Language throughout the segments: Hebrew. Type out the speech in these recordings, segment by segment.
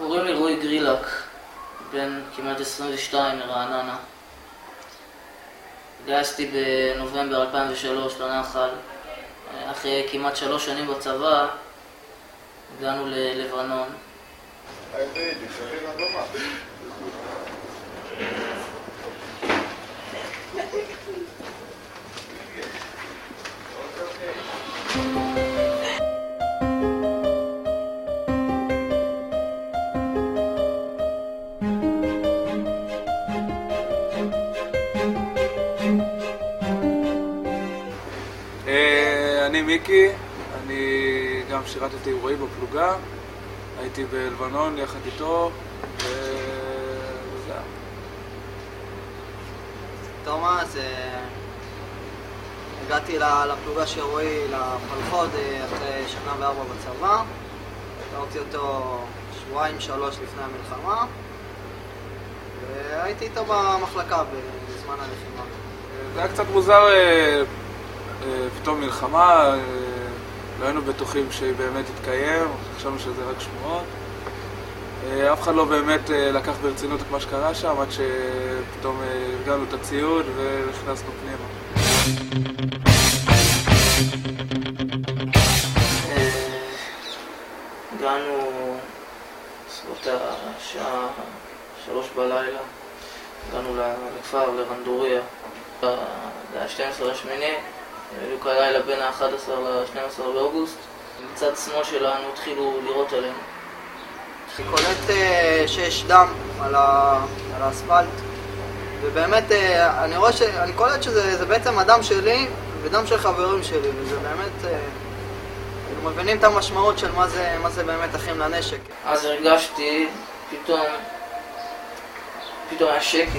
קוראים לי רועי גרילק, בן כמעט 22 מרעננה. התגייסתי בנובמבר 2003 לנח"ל. אחרי כמעט 3 שנים בצבא, הגענו ללבנון. אני מיקי, אני גם שירתתי רועי בפלוגה, הייתי בלבנון יחד איתו, וזהו. תומאס, הגעתי לפלוגה של רועי לפלחוד אחרי 1 ו4 בצבא. הכרתי אותו 2-3 לפני המלחמה, והייתי איתו במחלקה בזמן הלחימה. זה היה קצת מוזר, פתאום מלחמה, לא היינו בטוחים שהיא באמת תתקיים, חשבנו שזה רק שמועות. אף אחד לא באמת לקח ברצינות את מה שקרה שם, עד שפתאום הרגענו את הציוד ונכנסנו פנימה. הגענו בסביבות השעה 3 בלילה, הגענו לכפר, לרנדוריה. זה היה 12/8, בדיוק הלילה בין ה-11 ל-12 באוגוסט. מצד שמאל שלנו התחילו לירות עלינו. אני קולט שיש דם על האספלט, ובאמת אני קולט שזה בעצם הדם שלי ודם של חברים שלי, וזה באמת, מבינים את המשמעות של מה זה באמת אחים לנשק. אז הרגשתי, פתאום היה שקט.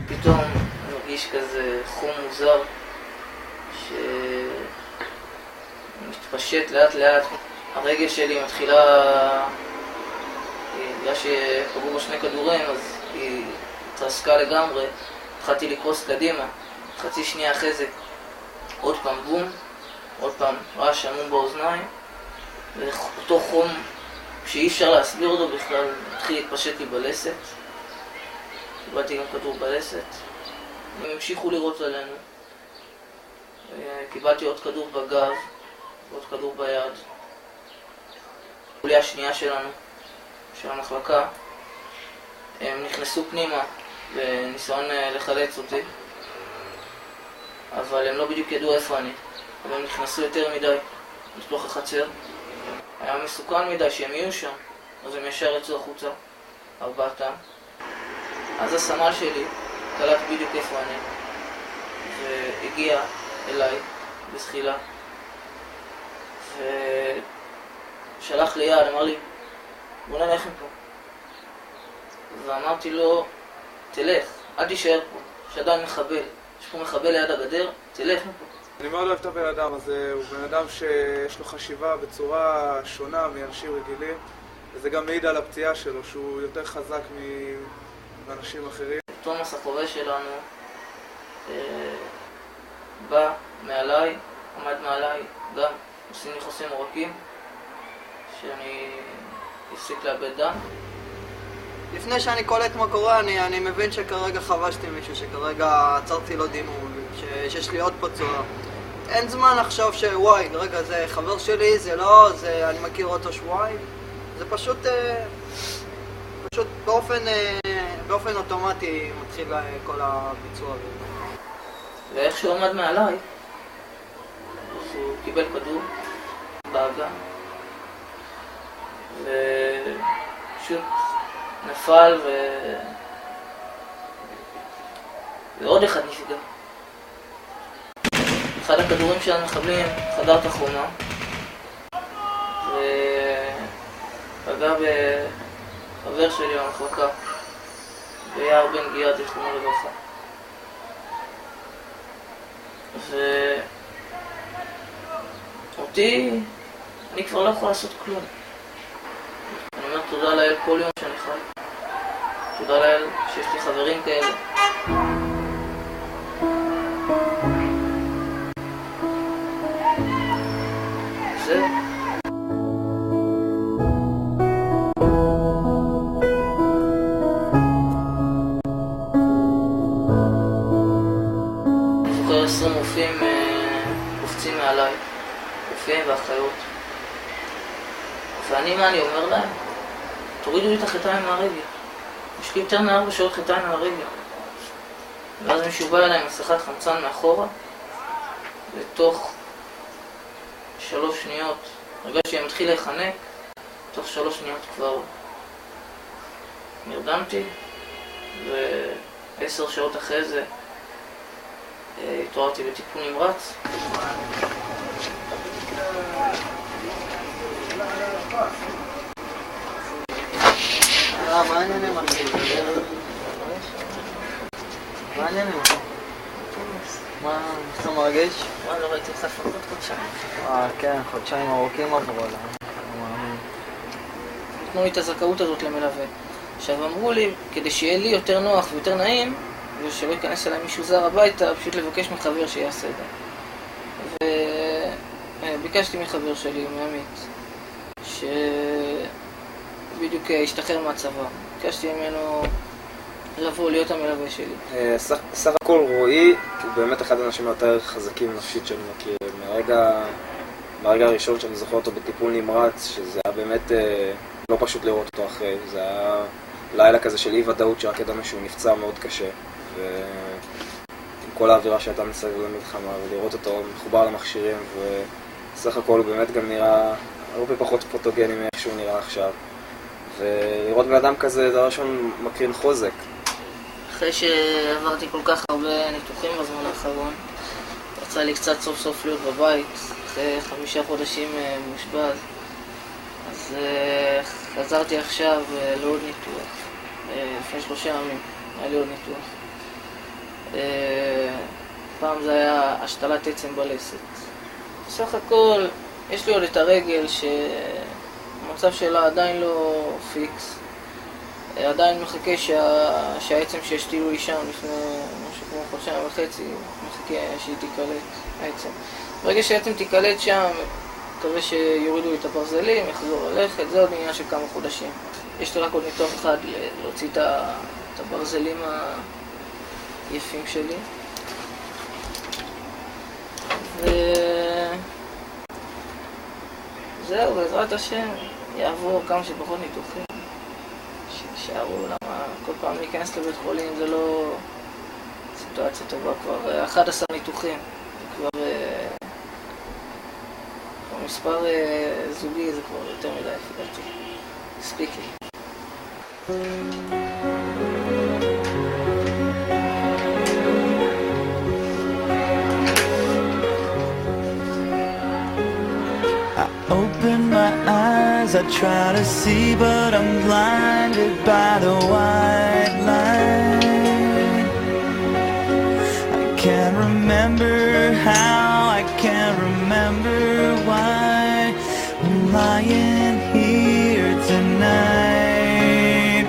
פתאום אני מרגיש כזה חום מוזר שמתפשט לאט לאט. הרגל שלי מתחילה, בגלל שפגעו בה 2 כדורים, אז היא התרסקה לגמרי. התחלתי לקרוס קדימה. חצי שנייה אחרי זה עוד פעם בום, עוד פעם רעש עמום באוזניים, ואותו חום שאי אפשר להסביר אותו בכלל התחיל להתפשט לי בלסת. קיבלתי גם כדור בלסת. הם המשיכו לירות עלינו. קיבלתי עוד כדור בגב, עוד כדור ביד. החוליה השנייה שלנו, של המחלקה, הם נכנסו פנימה בניסיון לחלץ אותי, אבל הם לא בדיוק ידעו איפה אני. והם נכנסו יותר מדי לתוך החצר. היה מסוכן מדי שהם יהיו שם, אז הם ישר יצאו החוצה, 4. אז הסמל שלי קלט בדיוק איפה אני, והגיע אליי בזחילה, ושלח לי יד, אמר לי, בוא נלך מפה. ואמרתי לו, תלך, אל תישאר פה, יש עדיין מחבל, יש פה מחבל ליד הגדר, תלך מפה. אני מאוד אוהב את הבן אדם הזה, הוא בן אדם שיש לו חשיבה בצורה שונה מאנשים רגילים, וזה גם מעיד על הפציעה שלו, שהוא יותר חזק מאנשים אחרים. תומאס החובש שלנו בא מעליי, עמד מעליי, גם עושים לי חוסם עורקים, שאני הפסיק לאבד דם. לפני שאני קולט מה קורה, אני מבין שכרגע חבשתי מישהו, שכרגע עצרתי לו דימום, שיש לי עוד פצוע. אין זמן לחשוב שוואי, רגע, זה חבר שלי, זה לא, אני מכיר אותו שבועיים. זה פשוט באופן אוטומטי מתחיל כל הביצוע. ואיך שהוא עמד מעליי, הוא קיבל כדור באגן, ופשוט נפל ועוד אחד נפגע. אחד הכדורים של המחבלים חדר את החומה ופגע בחבר שלי במחלקה, ביער בן גיאת, זיכרונו לברכה. ואותי, אני כבר לא יכול לעשות כלום. אני אומר תודה לאל כל יום שאני חי. תודה לאל שיש לי חברים כאלה. זהו. 20 רופאים קופצים מעליי, רופאים ואחיות. ואני, מה אני אומר להם? תורידו לי את החיתיים מהרגל. יש לי יותר מ4 שעות חיתיים מהרגל. ואז מישהו בא אליי עם מסכת חמצן מאחורה, ותוך 3 שניות, הרגשתי שאני מתחיל להיחנק, תוך 3 שניות כבר נרדמתי, ו10 שעות אחרי זה התעוררתי בטיפול נמרץ. מה העניינים אחי? מה העניינים אחי? מה אתה מרגש? לא ראיתי לך לפחות חודשיים. כן, חודשיים ארוכים עברו עליי. נתנו לי את הזכאות הזאת למלווה. עכשיו אמרו לי, כדי שיהיה לי יותר נוח ויותר נעים, ושלא ייכנס אליי מישהו זר הביתה, פשוט לבקש מחבר שיעשה את זה. וביקשתי מחבר שלי, מעמית, שבדיוק השתחרר מהצבא. ביקשתי ממנו לבוא להיות המלווה שלי. סך הכל רועי הוא באמת אחד האנשים היותר חזקים נפשית שאני מכיר. מהרגע הראשון שאני זוכר אותו בטיפול נמרץ, שזה היה באמת לא פשוט לראות אותו אחרי. זה היה לילה כזה של אי ודאות שרק ידענו שהוא נפצע מאוד קשה. ועם כל האווירה שהייתה מסביב למלחמה, ולראות אותו מחובר למכשירים, וסך הכל הוא באמת גם נראה הרבה פחות פוטוגני מאיך שהוא נראה עכשיו. ולראות בן אדם כזה דבר ראשון מקרין חוזק. אחרי שעברתי כל כך הרבה ניתוחים בזמן האחרון, רצה לי קצת סוף סוף להיות בבית, אחרי 5 חודשים מאושפז. אז חזרתי עכשיו לעוד ניתוח. לפני 3 ימים היה לי עוד ניתוח. פעם זה היה השתלת עצם בלסת. בסך הכל יש לי עוד את הרגל שהמצב שלה עדיין לא פיקס. עדיין מחכה שהעצם שהשתילו לי שם לפני משהו כמו 1.5 חודשים, מחכה שהיא תיקלט העצם. ברגע שהעצם תיקלט שם, מקווה שיורידו לי את הברזלים, יחזור ללכת, זה עוד עניין של כמה חודשים. יש לי רק עוד ניתוח אחד להוציא את הברזלים היפים שלי. זהו, בעזרת השם, יעבור כמה שפחות ניתוחים. שישארו, למה כל פעם להיכנס לבית חולים זה לא סיטואציה טובה. כבר 11 ניתוחים, זה כבר מספר זוגי, זה כבר יותר מדי, לפי ספיקי. Open my eyes, I try to see, but I'm blinded by the white line. I can't remember how, I can't remember why I'm lying here tonight,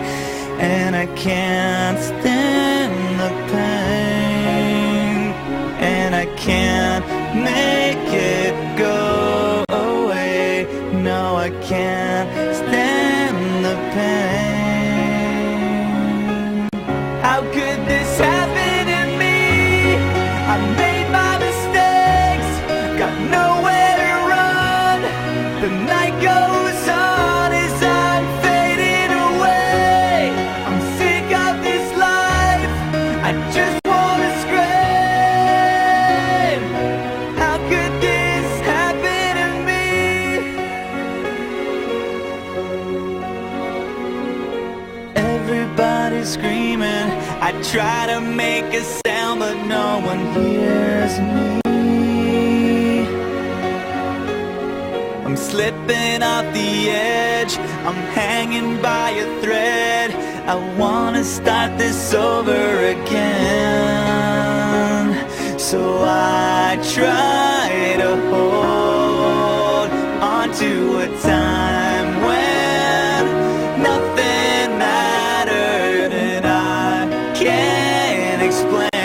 and I can't stand the pain, and I can't make it go. No, I can't stand the pain. How could this happen to me? I made my mistakes, got nowhere to run. The night goes on as I'm fading away. I'm sick of this life, I just wanna scream. How could this happen to me? Everybody's screaming, I try to make a sound but no one hears me. I'm slipping off the edge, I'm hanging by a thread. I wanna start this over again. So I try to hold on to a time when nothing mattered, and I can't explain